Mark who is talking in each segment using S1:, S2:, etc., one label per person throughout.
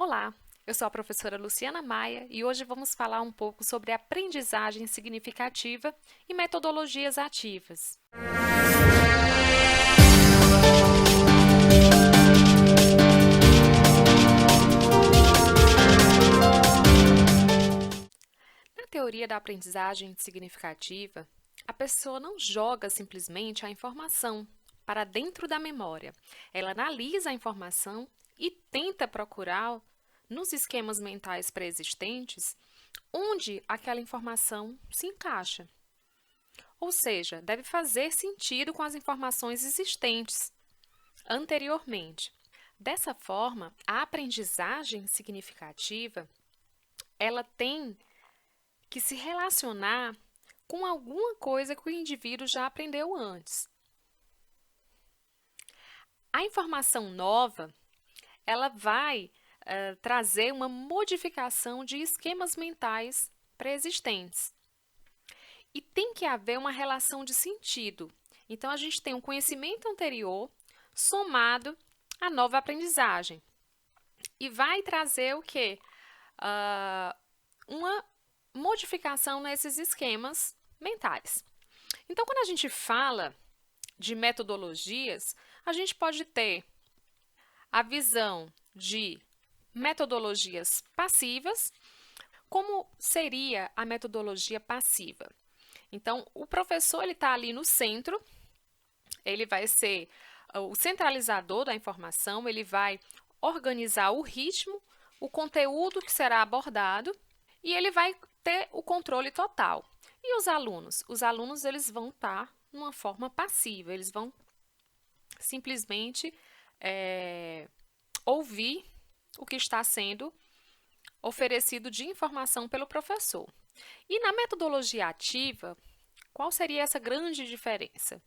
S1: Olá, eu sou a professora Luciana Maia e hoje vamos falar um pouco sobre aprendizagem significativa e metodologias ativas. Na teoria da aprendizagem significativa, a pessoa não joga simplesmente a informação para dentro da memória. Ela analisa a informação e tenta procurar nos esquemas mentais pré-existentes onde aquela informação se encaixa. Ou seja, deve fazer sentido com as informações existentes anteriormente. Dessa forma, a aprendizagem significativa, ela tem que se relacionar com alguma coisa que o indivíduo já aprendeu antes. A informação nova, ela vai trazer uma modificação de esquemas mentais pré-existentes. E tem que haver uma relação de sentido. Então, a gente tem um conhecimento anterior somado à nova aprendizagem. E vai trazer o quê? Uma modificação nesses esquemas mentais. Então, quando a gente fala de metodologias, a gente pode ter a visão de metodologias passivas. Como seria a metodologia passiva? Então, o professor está ali no centro, ele vai ser o centralizador da informação, ele vai organizar o ritmo, o conteúdo que será abordado e ele vai ter o controle total. E os alunos? Os alunos eles vão estar numa forma passiva, eles vão simplesmente ouvir o que está sendo oferecido de informação pelo professor. E na metodologia ativa, qual seria essa grande diferença?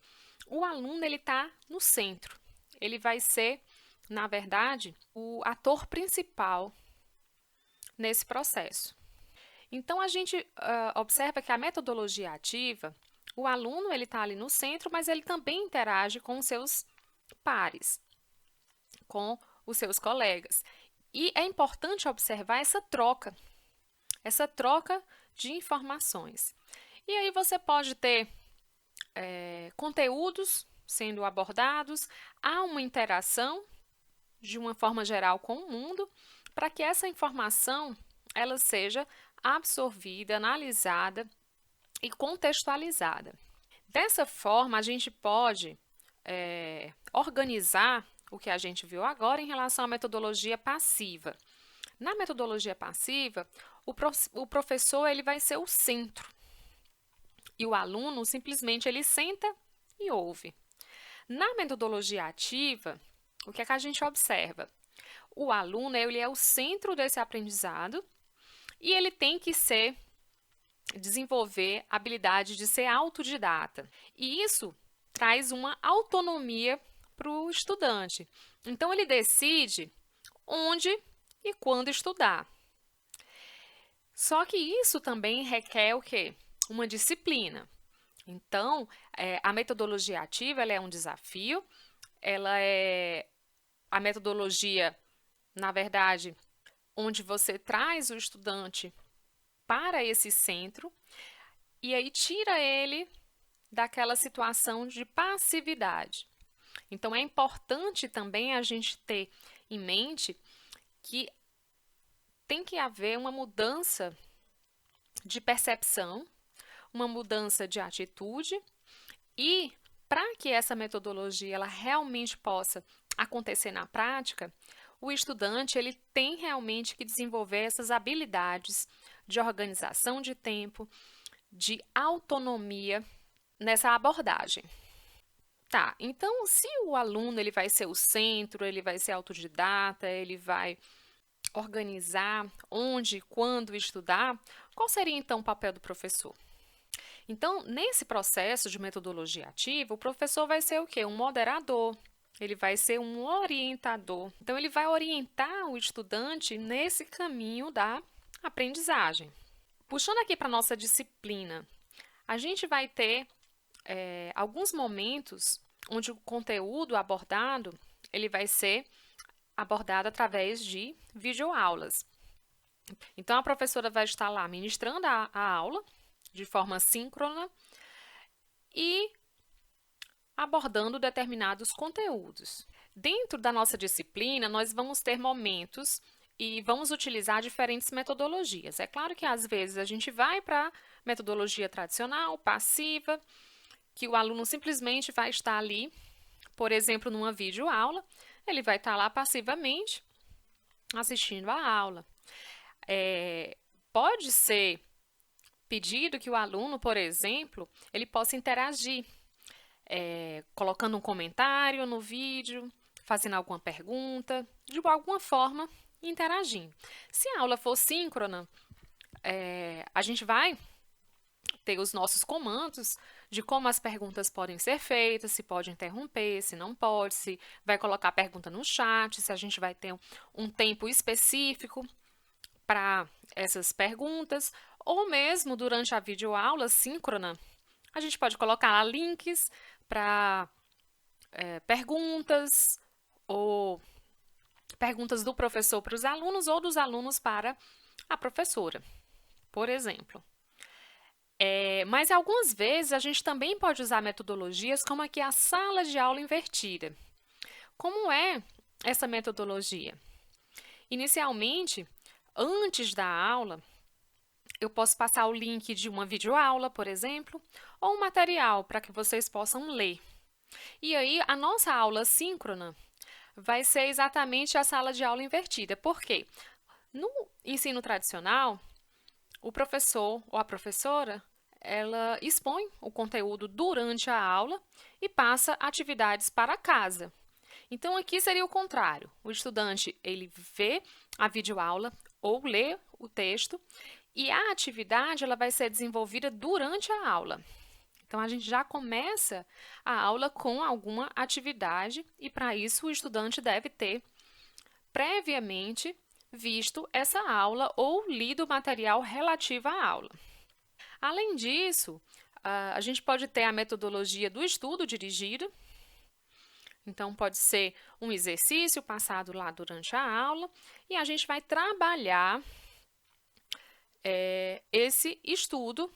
S1: O aluno está no centro, ele vai ser, na verdade, o ator principal nesse processo. Então, a gente observa que a metodologia ativa, o aluno está ali no centro, mas ele também interage com os seus pares, com os seus colegas. E é importante observar essa troca de informações. E aí você pode ter conteúdos sendo abordados, há uma interação de uma forma geral com o mundo, para que essa informação ela seja absorvida, analisada e contextualizada. Dessa forma, a gente pode organizar o que a gente viu agora em relação à metodologia passiva. Na metodologia passiva, o professor ele vai ser o centro e o aluno simplesmente ele senta e ouve. Na metodologia ativa, o que é que a gente observa? O aluno ele é o centro desse aprendizado e ele tem que desenvolver a habilidade de ser autodidata. E isso traz uma autonomia para o estudante. Então, ele decide onde e quando estudar. Só que isso também requer o quê? Uma disciplina. Então, a metodologia ativa ela é um desafio, ela é a metodologia, na verdade, onde você traz o estudante para esse centro e aí tira ele daquela situação de passividade. Então, é importante também a gente ter em mente que tem que haver uma mudança de percepção, uma mudança de atitude e para que essa metodologia ela realmente possa acontecer na prática, o estudante ele tem realmente que desenvolver essas habilidades de organização de tempo, de autonomia nessa abordagem. Tá, então se o aluno ele vai ser o centro, ele vai ser autodidata, ele vai organizar onde, quando estudar, qual seria então o papel do professor? Então, nesse processo de metodologia ativa, o professor vai ser o quê? Um moderador, ele vai ser um orientador. Então, ele vai orientar o estudante nesse caminho da aprendizagem. Puxando aqui para a nossa disciplina, a gente vai ter alguns momentos onde o conteúdo abordado ele vai ser abordada através de videoaulas. Então, a professora vai estar lá ministrando a aula de forma síncrona e abordando determinados conteúdos. Dentro da nossa disciplina, nós vamos ter momentos e vamos utilizar diferentes metodologias. É claro que às vezes a gente vai para a metodologia tradicional, passiva, que o aluno simplesmente vai estar ali, por exemplo, numa videoaula, ele vai estar lá passivamente assistindo a aula. Pode ser pedido que o aluno, por exemplo, ele possa interagir, colocando um comentário no vídeo, fazendo alguma pergunta, de alguma forma interagindo. Se a aula for síncrona, a gente vai ter os nossos comandos de como as perguntas podem ser feitas, se pode interromper, se não pode, se vai colocar a pergunta no chat, se a gente vai ter um tempo específico para essas perguntas, ou mesmo durante a videoaula síncrona, a gente pode colocar links para perguntas, ou perguntas do professor para os alunos, ou dos alunos para a professora, por exemplo. Mas algumas vezes a gente também pode usar metodologias como aqui a sala de aula invertida. Como é essa metodologia? Inicialmente, antes da aula, eu posso passar o link de uma videoaula, por exemplo, ou um material para que vocês possam ler. E aí, a nossa aula síncrona vai ser exatamente a sala de aula invertida. Por quê? No ensino tradicional, o professor ou a professora, ela expõe o conteúdo durante a aula e passa atividades para casa. Então, aqui seria o contrário. O estudante, ele vê a videoaula ou lê o texto e a atividade ela vai ser desenvolvida durante a aula. Então, a gente já começa a aula com alguma atividade e, para isso, o estudante deve ter previamente visto essa aula ou lido o material relativo à aula. Além disso, a gente pode ter a metodologia do estudo dirigido. Então, pode ser um exercício passado lá durante a aula e a gente vai trabalhar esse estudo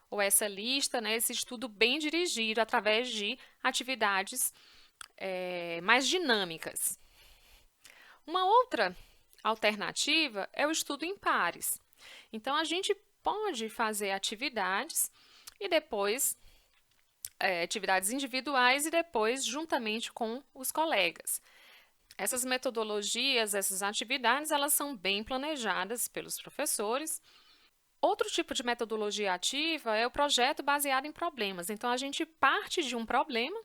S1: ou essa lista, né, esse estudo bem dirigido através de atividades mais dinâmicas. Uma outra alternativa é o estudo em pares. Então, a gente pode fazer atividades e depois atividades individuais e depois juntamente com os colegas. Essas metodologias, essas atividades, elas são bem planejadas pelos professores. Outro tipo de metodologia ativa é o projeto baseado em problemas. Então, a gente parte de um problema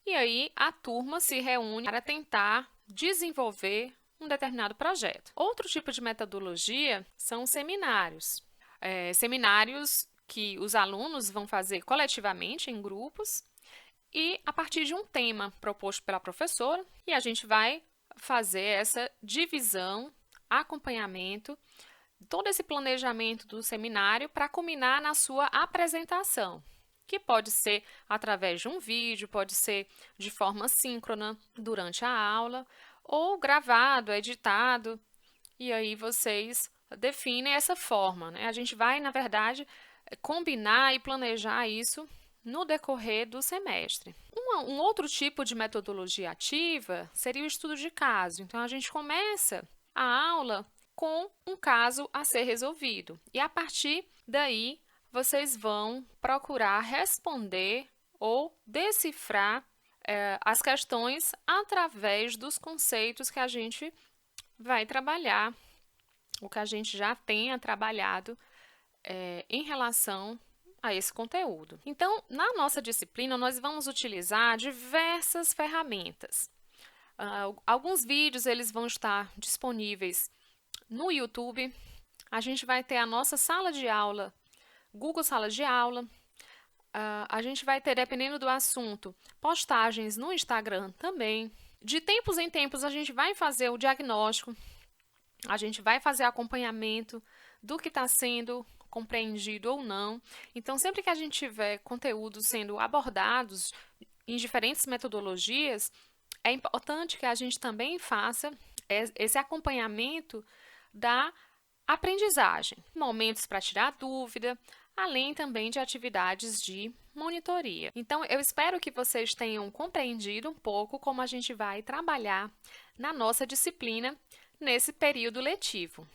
S1: e aí a turma se reúne para tentar desenvolver um determinado projeto. Outro tipo de metodologia são seminários. Seminários que os alunos vão fazer coletivamente em grupos e a partir de um tema proposto pela professora, e a gente vai fazer essa divisão, acompanhamento, todo esse planejamento do seminário para culminar na sua apresentação, que pode ser através de um vídeo, pode ser de forma síncrona durante a aula, ou gravado, editado, e aí vocês definem essa forma, né? A gente vai, na verdade, combinar e planejar isso no decorrer do semestre. Um outro tipo de metodologia ativa seria o estudo de caso. Então, a gente começa a aula com um caso a ser resolvido. E, a partir daí, vocês vão procurar responder ou decifrar as questões através dos conceitos que a gente vai trabalhar, o que a gente já tenha trabalhado em relação a esse conteúdo. Então, na nossa disciplina, nós vamos utilizar diversas ferramentas. Alguns vídeos eles vão estar disponíveis no YouTube. A gente vai ter a nossa sala de aula, Google Sala de Aula. A gente vai ter, dependendo do assunto, postagens no Instagram também. De tempos em tempos, a gente vai fazer o diagnóstico, a gente vai fazer acompanhamento do que está sendo compreendido ou não. Então, sempre que a gente tiver conteúdos sendo abordados em diferentes metodologias, é importante que a gente também faça esse acompanhamento da aprendizagem, momentos para tirar dúvida, além também de atividades de monitoria. Então, eu espero que vocês tenham compreendido um pouco como a gente vai trabalhar na nossa disciplina nesse período letivo.